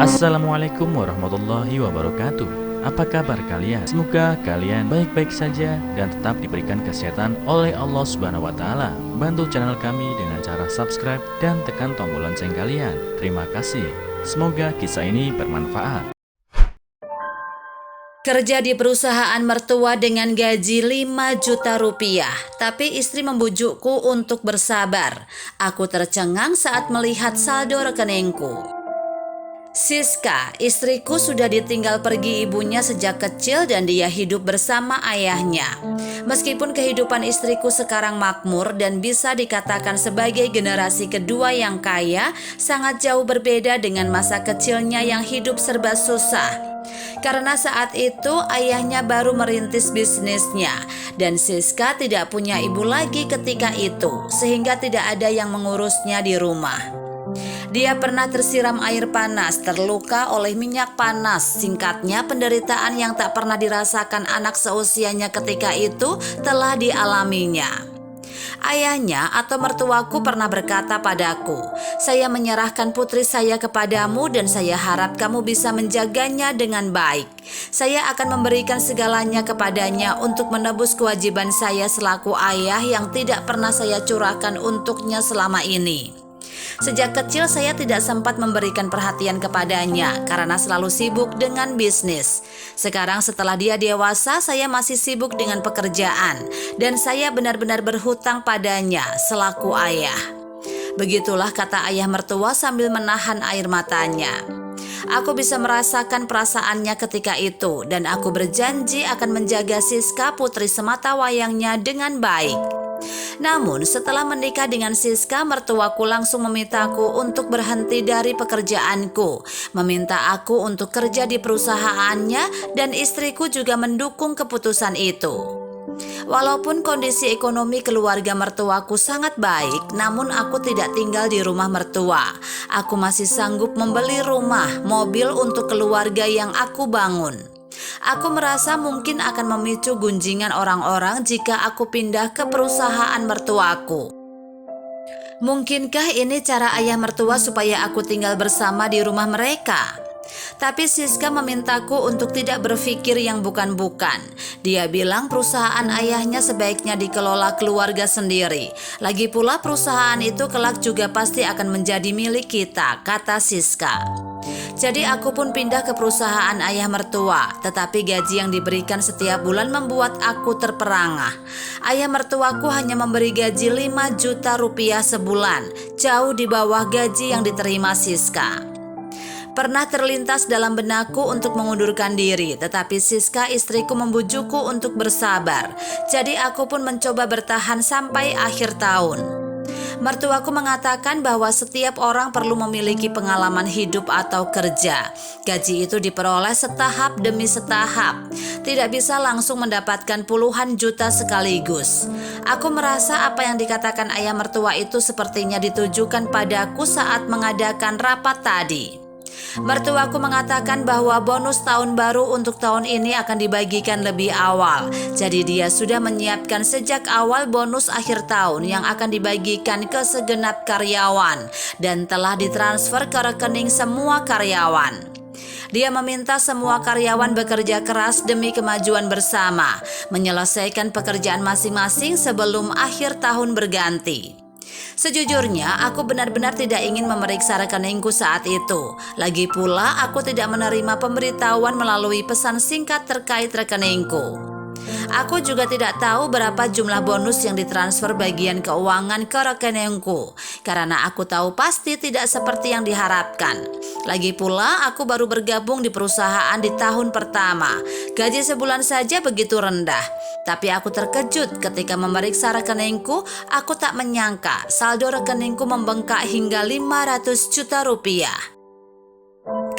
Assalamualaikum warahmatullahi wabarakatuh. Apa kabar kalian? Semoga kalian baik-baik saja dan tetap diberikan kesehatan oleh Allah Subhanahu wa Ta'ala. Bantu channel kami dengan cara subscribe dan tekan tombol lonceng kalian. Terima kasih. Semoga kisah ini bermanfaat. Kerja di perusahaan mertua dengan gaji 5 juta rupiah, tapi istri membujukku untuk bersabar. Aku tercengang saat melihat saldo rekeningku. Siska, istriku, sudah ditinggal pergi ibunya sejak kecil dan dia hidup bersama ayahnya. Meskipun kehidupan istriku sekarang makmur dan bisa dikatakan sebagai generasi kedua yang kaya, sangat jauh berbeda dengan masa kecilnya yang hidup serba susah. Karena saat itu ayahnya baru merintis bisnisnya dan Siska tidak punya ibu lagi ketika itu, sehingga tidak ada yang mengurusnya di rumah. Dia pernah tersiram air panas, terluka oleh minyak panas. Singkatnya, penderitaan yang tak pernah dirasakan anak seusianya ketika itu telah dialaminya. Ayahnya atau mertuaku pernah berkata padaku, "Saya menyerahkan putri saya kepadamu dan saya harap kamu bisa menjaganya dengan baik. Saya akan memberikan segalanya kepadanya untuk menebus kewajiban saya selaku ayah yang tidak pernah saya curahkan untuknya selama ini." Sejak kecil saya tidak sempat memberikan perhatian kepadanya karena selalu sibuk dengan bisnis. Sekarang setelah dia dewasa, saya masih sibuk dengan pekerjaan dan saya benar-benar berhutang padanya selaku ayah. Begitulah kata ayah mertua sambil menahan air matanya. Aku bisa merasakan perasaannya ketika itu dan aku berjanji akan menjaga Siska, putri semata wayangnya, dengan baik. Namun setelah menikah dengan Siska, mertuaku langsung memintaku untuk berhenti dari pekerjaanku, meminta aku untuk kerja di perusahaannya dan istriku juga mendukung keputusan itu. Walaupun kondisi ekonomi keluarga mertuaku sangat baik, namun aku tidak tinggal di rumah mertua. Aku masih sanggup membeli rumah, mobil untuk keluarga yang aku bangun. Aku merasa mungkin akan memicu gunjingan orang-orang jika aku pindah ke perusahaan mertuaku. Mungkinkah ini cara ayah mertua supaya aku tinggal bersama di rumah mereka? Tapi Siska memintaku untuk tidak berpikir yang bukan-bukan. Dia bilang perusahaan ayahnya sebaiknya dikelola keluarga sendiri. Lagi pula perusahaan itu kelak juga pasti akan menjadi milik kita, kata Siska. Jadi aku pun pindah ke perusahaan ayah mertua, tetapi gaji yang diberikan setiap bulan membuat aku terperangah. Ayah mertuaku hanya memberi gaji 5 juta rupiah sebulan, jauh di bawah gaji yang diterima Siska. Pernah terlintas dalam benakku untuk mengundurkan diri, tetapi Siska istriku membujukku untuk bersabar. Jadi aku pun mencoba bertahan sampai akhir tahun. Mertuaku mengatakan bahwa setiap orang perlu memiliki pengalaman hidup atau kerja. Gaji itu diperoleh setahap demi setahap. Tidak bisa langsung mendapatkan puluhan juta sekaligus. Aku merasa apa yang dikatakan ayah mertua itu sepertinya ditujukan padaku saat mengadakan rapat tadi. Mertuaku mengatakan bahwa bonus tahun baru untuk tahun ini akan dibagikan lebih awal. Jadi dia sudah menyiapkan sejak awal bonus akhir tahun yang akan dibagikan ke segenap karyawan dan telah ditransfer ke rekening semua karyawan. Dia meminta semua karyawan bekerja keras demi kemajuan bersama, menyelesaikan pekerjaan masing-masing sebelum akhir tahun berganti. Sejujurnya, aku benar-benar tidak ingin memeriksa rekeningku saat itu. Lagi pula, aku tidak menerima pemberitahuan melalui pesan singkat terkait rekeningku. Aku juga tidak tahu berapa jumlah bonus yang ditransfer bagian keuangan ke rekeningku, karena aku tahu pasti tidak seperti yang diharapkan. Lagi pula, aku baru bergabung di perusahaan di tahun pertama. Gaji sebulan saja begitu rendah. Tapi aku terkejut ketika memeriksa rekeningku. Aku tak menyangka saldo rekeningku membengkak hingga 500 juta rupiah.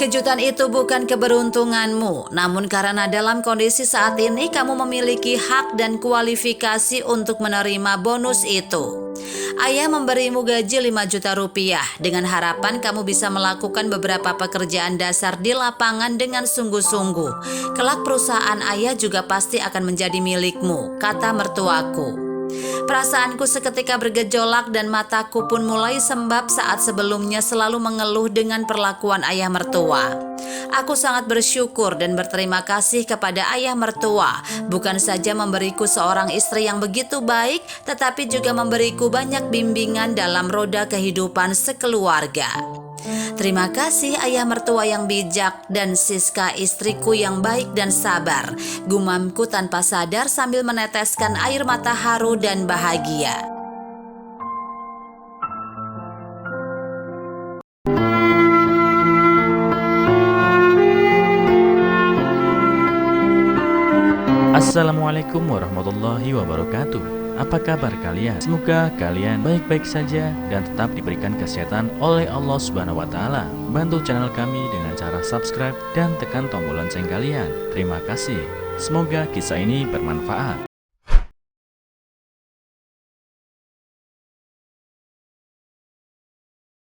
Kejutan itu bukan keberuntunganmu, namun karena dalam kondisi saat ini kamu memiliki hak dan kualifikasi untuk menerima bonus itu. Ayah memberimu gaji 5 juta rupiah dengan harapan kamu bisa melakukan beberapa pekerjaan dasar di lapangan dengan sungguh-sungguh. Kelak perusahaan ayah juga pasti akan menjadi milikmu, kata mertuaku. Perasaanku seketika bergejolak dan mataku pun mulai sembab saat sebelumnya selalu mengeluh dengan perlakuan ayah mertua. Aku sangat bersyukur dan berterima kasih kepada ayah mertua, bukan saja memberiku seorang istri yang begitu baik, tetapi juga memberiku banyak bimbingan dalam roda kehidupan sekeluarga. Terima kasih ayah mertua yang bijak dan Siska istriku yang baik dan sabar, gumamku tanpa sadar sambil meneteskan air mata haru dan bahagia. Assalamualaikum warahmatullahi wabarakatuh. Apa kabar kalian? Semoga kalian baik-baik saja dan tetap diberikan kesehatan oleh Allah Subhanahu wa taala. Bantu channel kami dengan cara subscribe dan tekan tombol lonceng kalian. Terima kasih. Semoga kisah ini bermanfaat.